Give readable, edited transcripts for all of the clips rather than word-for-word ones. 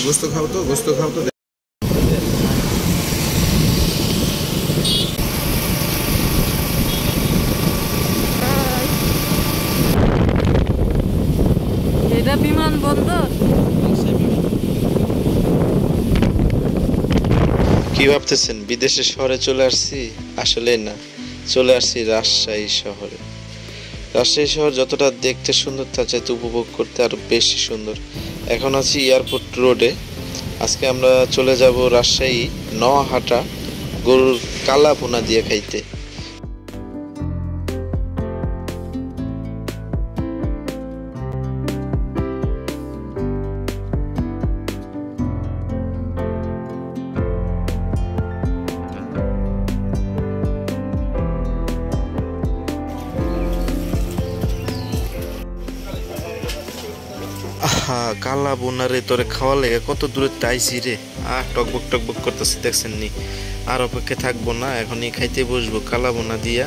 গোস্ত খাও তো, গোস্ত খাও তো। এটা বিমানবন্দর। কি ভাবতেছেন বিদেশে শহরে চলে আসছি? আসলে না, চলে আসছি রাজশাহী শহরে। রাজশাহী শহর যতটা দেখতে সুন্দর তার চাইতে উপভোগ করতে আরো বেশি সুন্দর। এখন আছি এয়ারপোর্ট রোডে। আজকে আমরা চলে যাব রাজশাহী নহাটা গরুর কালা ভুনা দিয়ে খাইতে। কালা বোনা রে, তোরে খাওয়া লেগে কত দূরে তাইছি রে। টকবক টকবক করতেছে, দেখছেন নি? আর অপেক্ষা থাকবো না, এখনই খাইতে বসবো কালা বোনা দিয়া।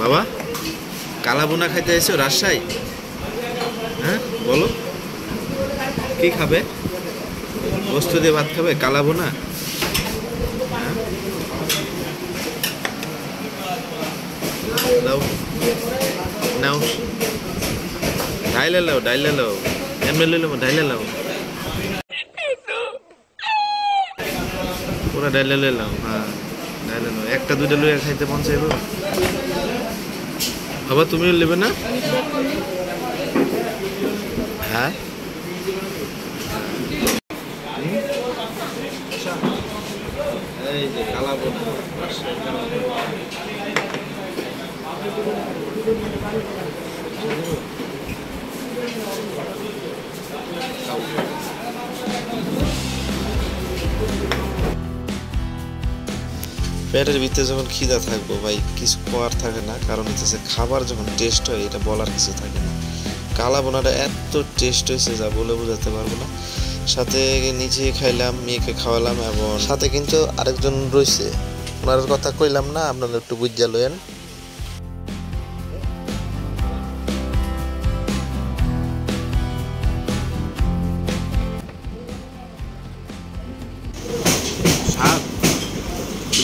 বাবা, কালা বোনা খাইতে এসো রাজশাহী? হ্যাঁ বলো, কি খাবে? গোস্ত দিয়ে ভাত খাবে? কালা বোনা? দাও, নাও, ঢাইলে লাও, ঢাইলে লাও, এমনি লইলে ঢাইলে লাও, পুরা ঢাইলে লই লাও। হ্যাঁ ঢাইলে লাও, একটা দুইটা লইয়া খাইতে মন চাইব। বাবা তুমিও নেবে না? হ্যাঁ এই যে কালা বোনা। পেটের ভিতরে যখন খিদা থাকবো ভাই, কিছু খাওয়ার থাকে না, কারণ হচ্ছে খাবার যখন টেস্ট হয় এটা বলার কিছু থাকে না। কালা বোনাটা এত টেস্ট হয়েছে যা বলে বোঝাতে পারবো না। সাথে নিজে খাইলাম, মেয়েকে খাওয়ালাম, এবং সাথে কিন্তু আরেকজন রয়েছে, ওনার কথা কইলাম না, আপনারা একটু বুঝা লয়েন।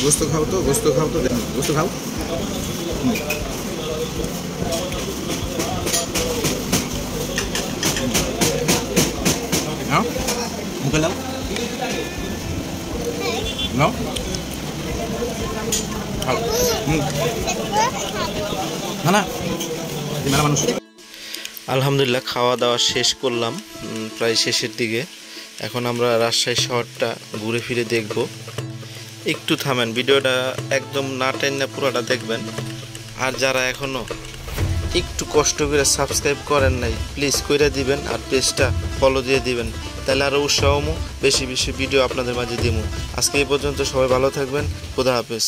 গোস্ত খাও তো, গোস্ত খাও তো, গোস্ত খাও। নাও, মুখে লাও, নাও, খাও। না না, মেলা মানুষ। আলহামদুলিল্লাহ খাওয়া দাওয়া শেষ করলাম, প্রায় শেষের দিকে। এখন আমরা রাজশাহী শহরটা ঘুরে ফিরে দেখব। একটু থামেন, ভিডিওটা একদম না টেনে পুরোটা দেখবেন। আর যারা এখনো একটু কষ্ট করে সাবস্ক্রাইব করেন নাই, প্লিজ কইরা দিবেন, আর পেজটা ফলো দিয়ে দিবেন, তাহলে আরও উৎসাহমু বেশি বেশি ভিডিও আপনাদের মাঝে দিমু। আজকে এই পর্যন্ত, সবাই ভালো থাকবেন, খোদা হাফেজ।